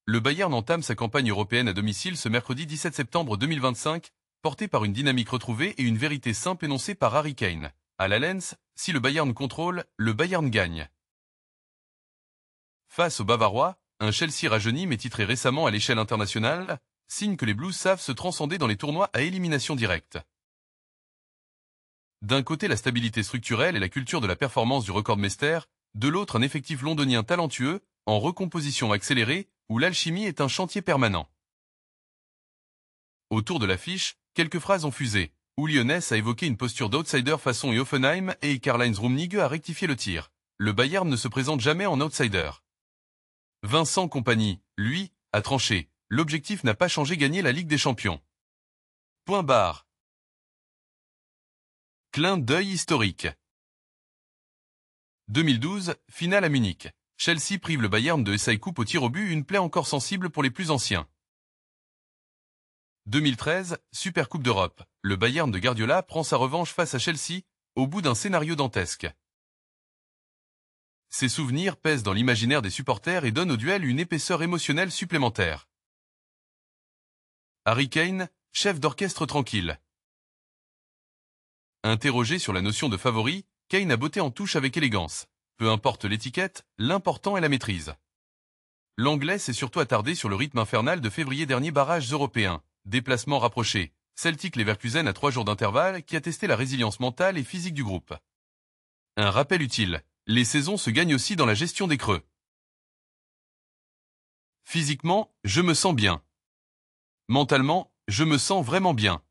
le Bayern entame sa campagne européenne à domicile ce mercredi 17 septembre 2025, porté par une dynamique retrouvée et une vérité simple énoncée par Harry Kane. À l'Allianz, si le Bayern contrôle, le Bayern gagne. Face aux Bavarois, un Chelsea rajeuni mais titré récemment à l'échelle internationale, signe que les Blues savent se transcender dans les tournois à élimination directe. D'un côté la stabilité structurelle et la culture de la performance du recordmeister, de l'autre un effectif londonien talentueux, en recomposition accélérée, où l'alchimie est un chantier permanent. Autour de l'affiche, quelques phrases ont fusé. Uli Hoeneß a évoqué une posture d'outsider façon Hoffenheim et Karl-Heinz Rummenigge a rectifié le tir. Le Bayern ne se présente jamais en outsider. Vincent Kompany, lui, a tranché. L'objectif n'a pas changé, gagner la Ligue des Champions. Point barre. Clin d'œil historique. 2012, finale à Munich. Chelsea prive le Bayern de FA Cup au tir au but, une plaie encore sensible pour les plus anciens. 2013, Super Coupe d'Europe. Le Bayern de Guardiola prend sa revanche face à Chelsea, au bout d'un scénario dantesque. Ces souvenirs pèsent dans l'imaginaire des supporters et donnent au duel une épaisseur émotionnelle supplémentaire. Harry Kane, chef d'orchestre tranquille. Interrogé sur la notion de favori, Kane a botté en touche avec élégance. Peu importe l'étiquette, l'important est la maîtrise. L'Anglais s'est surtout attardé sur le rythme infernal de février dernier, barrages européens, déplacements rapprochés, Celtic Leverkusen à 3 jours d'intervalle qui a testé la résilience mentale et physique du groupe. Un rappel utile, les saisons se gagnent aussi dans la gestion des creux. Physiquement, je me sens bien. Mentalement, je me sens vraiment bien.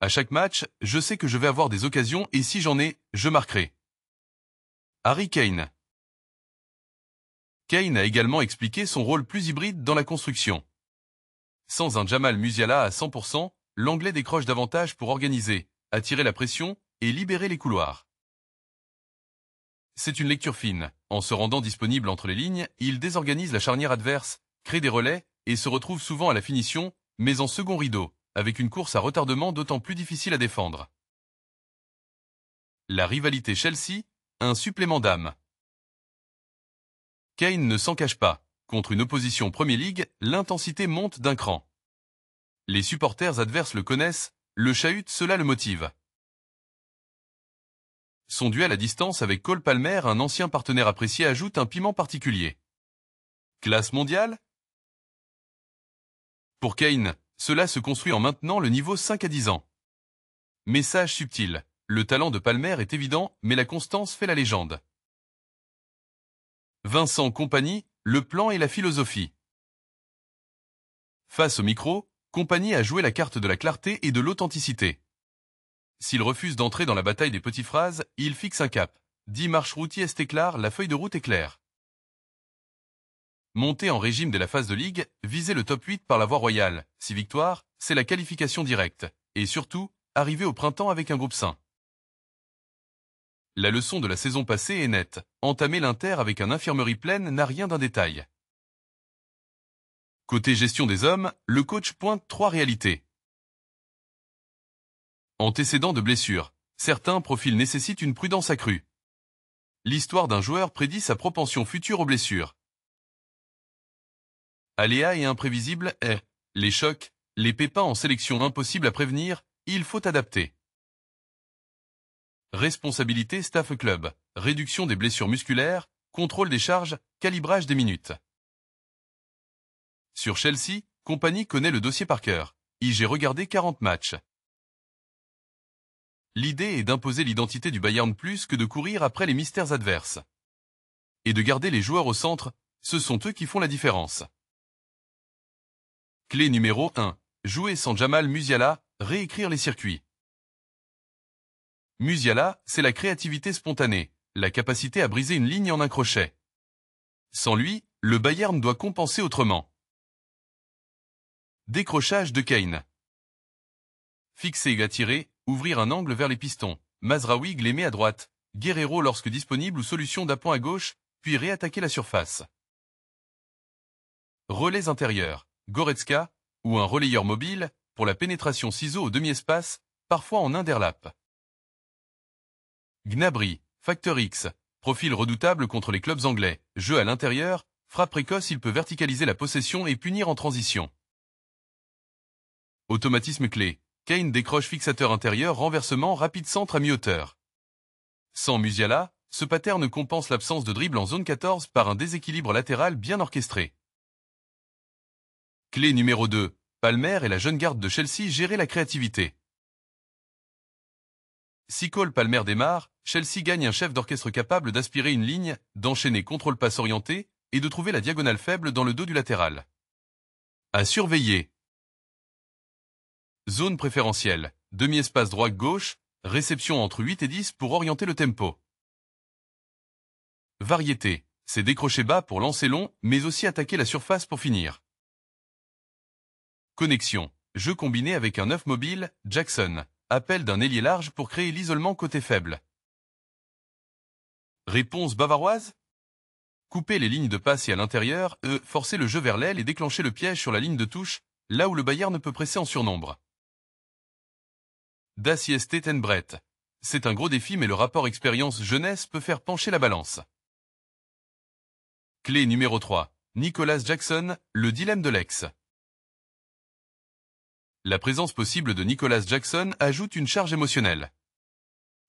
À chaque match, je sais que je vais avoir des occasions et si j'en ai, je marquerai. Harry Kane. Kane a également expliqué son rôle plus hybride dans la construction. Sans un Jamal Musiala à 100%, l'Anglais décroche davantage pour organiser, attirer la pression et libérer les couloirs. C'est une lecture fine. En se rendant disponible entre les lignes, il désorganise la charnière adverse, crée des relais et se retrouve souvent à la finition, mais en second rideau, avec une course à retardement d'autant plus difficile à défendre. La rivalité Chelsea, un supplément d'âme. Kane ne s'en cache pas. Contre une opposition Premier League, l'intensité monte d'un cran. Les supporters adverses le connaissent, le chahutent, cela le motive. Son duel à distance avec Cole Palmer, un ancien partenaire apprécié, ajoute un piment particulier. Classe mondiale? Pour Kane, cela se construit en maintenant le niveau 5 à 10 ans. Message subtil. Le talent de Palmer est évident, mais la constance fait la légende. Vincent Kompany, le plan et la philosophie. Face au micro, Kompany a joué la carte de la clarté et de l'authenticité. S'il refuse d'entrer dans la bataille des petites phrases, il fixe un cap. 10 marches routiers est clair, la feuille de route est claire. Monter en régime dès la phase de ligue, viser le top 8 par la voie royale. 6 victoires, c'est la qualification directe. Et surtout, arriver au printemps avec un groupe sain. La leçon de la saison passée est nette. Entamer l'Inter avec une infirmerie pleine n'a rien d'un détail. Côté gestion des hommes, le coach pointe 3 réalités. Antécédents de blessures. Certains profils nécessitent une prudence accrue. L'histoire d'un joueur prédit sa propension future aux blessures. Aléas et imprévisibles est. Les chocs, les pépins en sélection impossibles à prévenir, il faut adapter. Responsabilité staff club, réduction des blessures musculaires, contrôle des charges, calibrage des minutes. Sur Chelsea, Kompany connaît le dossier par cœur. J'ai regardé 40 matchs. L'idée est d'imposer l'identité du Bayern plus que de courir après les mystères adverses. Et de garder les joueurs au centre, ce sont eux qui font la différence. Clé numéro 1. Jouer sans Jamal Musiala, réécrire les circuits. Musiala, c'est la créativité spontanée, la capacité à briser une ligne en un crochet. Sans lui, le Bayern doit compenser autrement. Décrochage de Kane. Fixer et attirer, ouvrir un angle vers les pistons. Mazraoui glémé à droite. Guerreiro lorsque disponible ou solution d'appoint à gauche, puis réattaquer la surface. Relais intérieurs. Goretzka, ou un relayeur mobile, pour la pénétration ciseau au demi-espace, parfois en underlap. Gnabry, Facteur X, profil redoutable contre les clubs anglais, jeu à l'intérieur, Frappe précoce, il peut verticaliser la possession et punir en transition. Automatisme clé. Kane décroche fixateur intérieur, renversement, rapide centre à mi-hauteur. Sans Musiala, ce pattern compense l'absence de dribble en zone 14 par un déséquilibre latéral bien orchestré. Clé numéro 2. Palmer et la jeune garde de Chelsea gérer la créativité. Si Cole Palmer démarre, Chelsea gagne un chef d'orchestre capable d'aspirer une ligne, d'enchaîner contrôle-passe orienté et de trouver la diagonale faible dans le dos du latéral. À surveiller. Zone préférentielle, demi-espace droite-gauche, réception entre 8 et 10 pour orienter le tempo. Variété, c'est décrocher bas pour lancer long, mais aussi attaquer la surface pour finir. Connexion, jeu combiné avec un 9 mobile, Jackson, appel d'un ailier large pour créer l'isolement côté faible. Réponse bavaroise? Couper les lignes de passe et à l'intérieur, forcer le jeu vers l'aile et déclencher le piège sur la ligne de touche, là où le Bayern peut presser en surnombre. Das ist ein Brett. C'est un gros défi mais le rapport expérience-jeunesse peut faire pencher la balance. Clé numéro 3. Nicolas Jackson, le dilemme de l'ex. La présence possible de Nicolas Jackson ajoute une charge émotionnelle.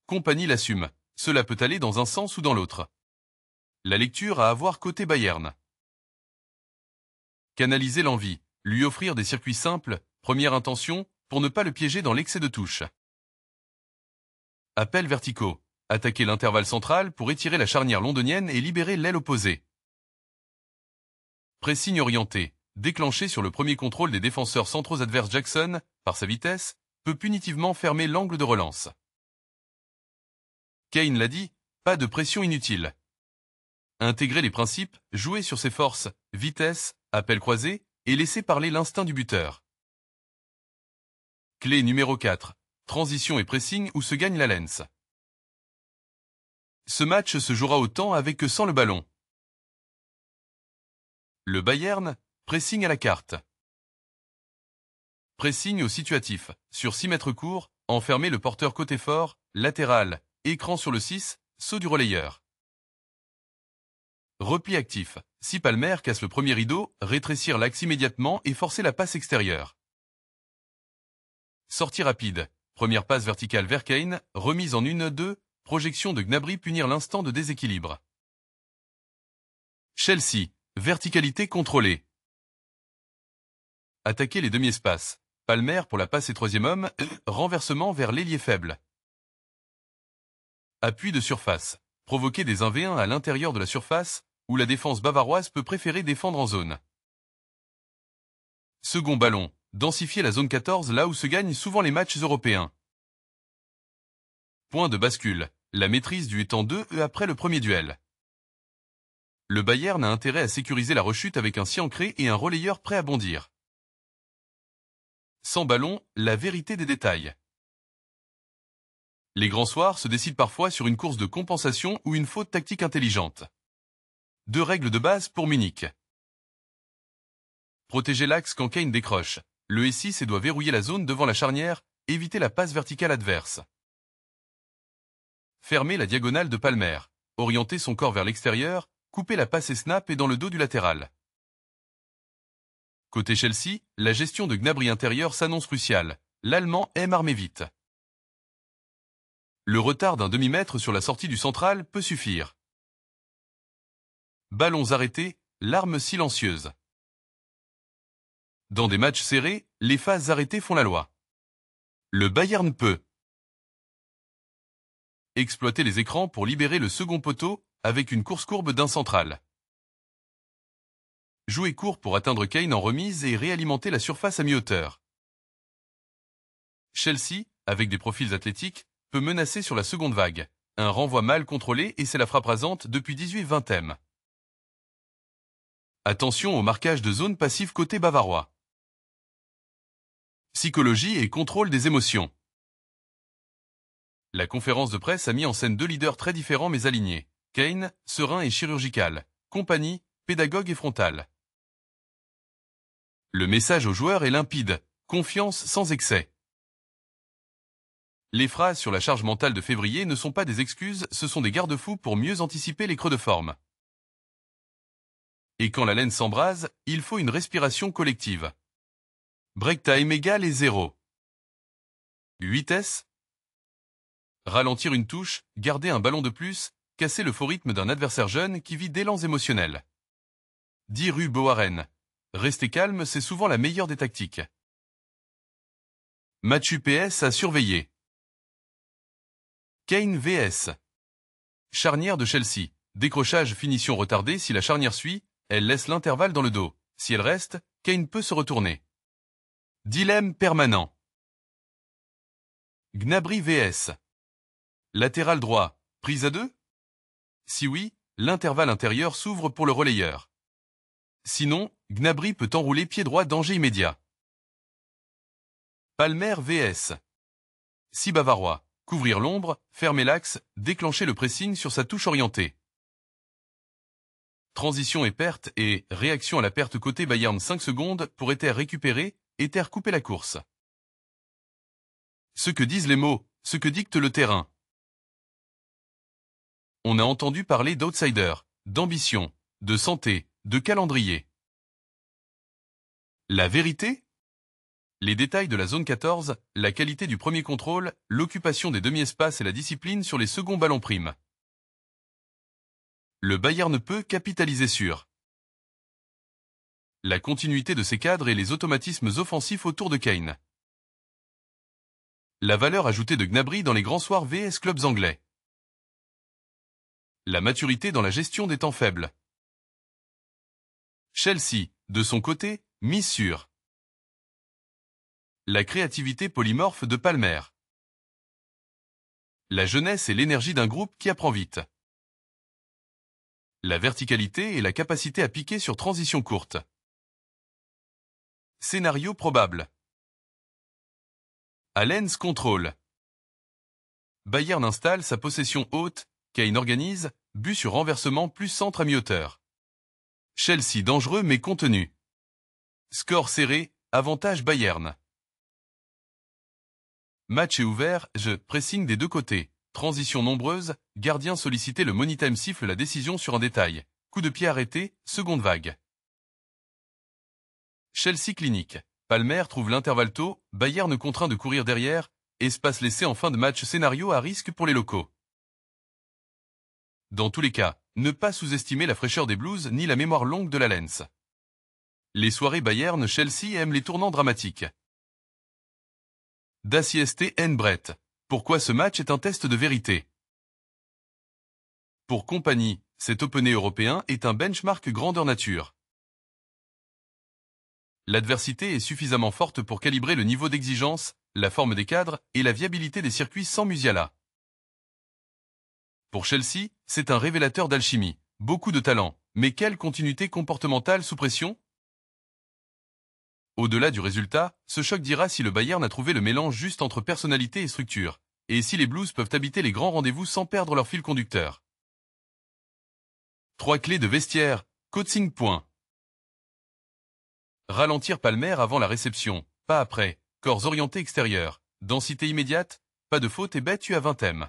Compagnie l'assume, cela peut aller dans un sens ou dans l'autre. La lecture à avoir côté Bayern. Canaliser l'envie, lui offrir des circuits simples, première intention, pour ne pas le piéger dans l'excès de touche. Appels verticaux, attaquer l'intervalle central pour étirer la charnière londonienne et libérer l'aile opposée. Pressing orienté, déclenché sur le premier contrôle des défenseurs centraux adverses. Jackson, par sa vitesse, peut punitivement fermer l'angle de relance. Kane l'a dit, pas de pression inutile. Intégrer les principes, jouer sur ses forces, vitesse, appel croisé, et laisser parler l'instinct du buteur. Clé numéro 4. Transition et pressing où se gagne la lens. Ce match se jouera autant avec que sans le ballon. Le Bayern, pressing à la carte. Pressing au situatif, sur 6 mètres courts, enfermer le porteur côté fort, latéral, écran sur le 6, saut du relayeur. Repli actif, si Palmer casse le premier rideau, rétrécir l'axe immédiatement et forcer la passe extérieure. Sortie rapide, première passe verticale vers Kane, remise en 1-2, projection de Gnabry punir l'instant de déséquilibre. Chelsea, verticalité contrôlée. Attaquer les demi-espaces, Palmer pour la passe et troisième homme, renversement vers l'ailier faible. Appui de surface, provoquer des 1v1 à l'intérieur de la surface, où la défense bavaroise peut préférer défendre en zone. Second ballon, densifier la zone 14 là où se gagnent souvent les matchs européens. Point de bascule, la maîtrise du étang 2 après le premier duel. Le Bayern a intérêt à sécuriser la rechute avec un scie ancré et un relayeur prêt à bondir. Sans ballon, la vérité des détails. Les grands soirs se décident parfois sur une course de compensation ou une faute tactique intelligente. 2 règles de base pour Munich. Protéger l'axe quand Kane décroche. Le S6 doit verrouiller la zone devant la charnière, éviter la passe verticale adverse. Fermer la diagonale de Palmer. Orienter son corps vers l'extérieur, couper la passe et snap et dans le dos du latéral. Côté Chelsea, la gestion de Gnabry intérieur s'annonce cruciale. L'Allemand aime armer vite. Le retard d'un demi-mètre sur la sortie du central peut suffire. Ballons arrêtés, larmes silencieuses. Dans des matchs serrés, les phases arrêtées font la loi. Le Bayern peut exploiter les écrans pour libérer le second poteau avec une course courbe d'un central. Jouer court pour atteindre Kane en remise et réalimenter la surface à mi-hauteur. Chelsea, avec des profils athlétiques, peut menacer sur la seconde vague. Un renvoi mal contrôlé et c'est la frappe rasante depuis 18-20. Attention au marquage de zone passive côté bavarois. Psychologie et contrôle des émotions. La conférence de presse a mis en scène 2 leaders très différents mais alignés. Kane, serein et chirurgical. Compagnie, pédagogue et frontal. Le message aux joueurs est limpide. Confiance sans excès. Les phrases sur la charge mentale de février ne sont pas des excuses, ce sont des garde-fous pour mieux anticiper les creux de forme. Et quand la laine s'embrase, il faut une respiration collective. Break time égale et 0. 8S. Ralentir une touche, garder un ballon de plus, casser le faux rythme d'un adversaire jeune qui vit d'élans émotionnels. 10 rue Boaren. Rester calme, c'est souvent la meilleure des tactiques. Match UPS à surveiller. Kane vs. Charnière de Chelsea. Décrochage finition retardée. Si la charnière suit, elle laisse l'intervalle dans le dos. Si elle reste, Kane peut se retourner. Dilemme permanent. Gnabry vs. Latéral droit. Prise à 2? Si oui, l'intervalle intérieur s'ouvre pour le relayeur. Sinon, Gnabry peut enrouler pied droit, danger immédiat. Palmer vs. Si bavarois. Couvrir l'ombre, fermer l'axe, déclencher le pressing sur sa touche orientée. Transition et perte et réaction à la perte côté Bayern 5 secondes pour Ether récupérer, Ether couper la course. Ce que disent les mots, ce que dicte le terrain. On a entendu parler d'outsider, d'ambition, de santé, de calendrier. La vérité? Les détails de la zone 14, la qualité du premier contrôle, l'occupation des demi-espaces et la discipline sur les seconds ballons primes. Le Bayern peut capitaliser sur la continuité de ses cadres et les automatismes offensifs autour de Kane. La valeur ajoutée de Gnabry dans les grands soirs vs clubs anglais. La maturité dans la gestion des temps faibles. Chelsea, de son côté, mise sur la créativité polymorphe de Palmer. La jeunesse et l'énergie d'un groupe qui apprend vite. La verticalité et la capacité à piquer sur transition courte. Scénario probable. Allens contrôle. Bayern installe sa possession haute, Kane organise, but sur renversement plus centre à mi-hauteur. Chelsea dangereux mais contenu. Score serré, avantage Bayern. Match est ouvert, pressing des deux côtés. Transition nombreuse, gardien sollicité, le money time siffle la décision sur un détail. Coup de pied arrêté, seconde vague. Chelsea clinique. Palmer trouve l'intervalle tôt, Bayern contraint de courir derrière, espace laissé en fin de match, scénario à risque pour les locaux. Dans tous les cas, ne pas sous-estimer la fraîcheur des Blues ni la mémoire longue de la Lens. Les soirées Bayern-Chelsea aiment les tournants dramatiques. D'Assieste N. Brett. Pourquoi ce match est un test de vérité? Pour Compagnie, cet opener européen est un benchmark grandeur nature. L'adversité est suffisamment forte pour calibrer le niveau d'exigence, la forme des cadres et la viabilité des circuits sans Musiala. Pour Chelsea, c'est un révélateur d'alchimie, beaucoup de talent, mais quelle continuité comportementale sous pression? Au-delà du résultat, ce choc dira si le Bayern a trouvé le mélange juste entre personnalité et structure, et si les Blues peuvent habiter les grands rendez-vous sans perdre leur fil conducteur. 3 clés de vestiaire, coaching. Ralentir Palmer avant la réception, pas après, corps orienté extérieur, densité immédiate, pas de faute et battu à 20 m.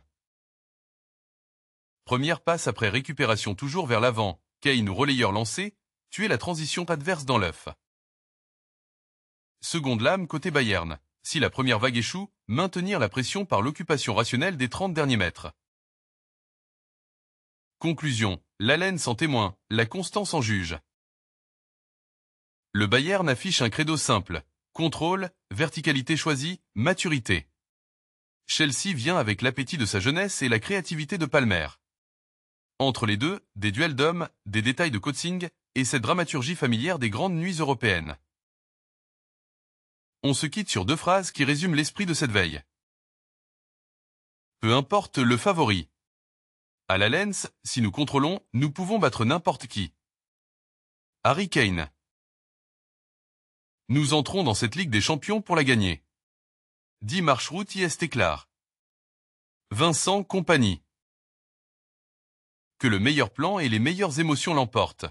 Première passe après récupération toujours vers l'avant, Kane ou relayeur lancé, tuer la transition adverse dans l'œuf. Seconde lame côté Bayern. Si la première vague échoue, maintenir la pression par l'occupation rationnelle des 30 derniers mètres. Conclusion. L'haleine sans témoin, la constance en juge. Le Bayern affiche un credo simple. Contrôle, verticalité choisie, maturité. Chelsea vient avec l'appétit de sa jeunesse et la créativité de Palmer. Entre les deux, des duels d'hommes, des détails de coaching, et cette dramaturgie familière des grandes nuits européennes. On se quitte sur 2 phrases qui résument l'esprit de cette veille. Peu importe le favori. À la Lens, si nous contrôlons, nous pouvons battre n'importe qui. Harry Kane. Nous entrons dans cette Ligue des Champions pour la gagner. 10 marche-route est clair. Vincent Compagnie. Que le meilleur plan et les meilleures émotions l'emportent.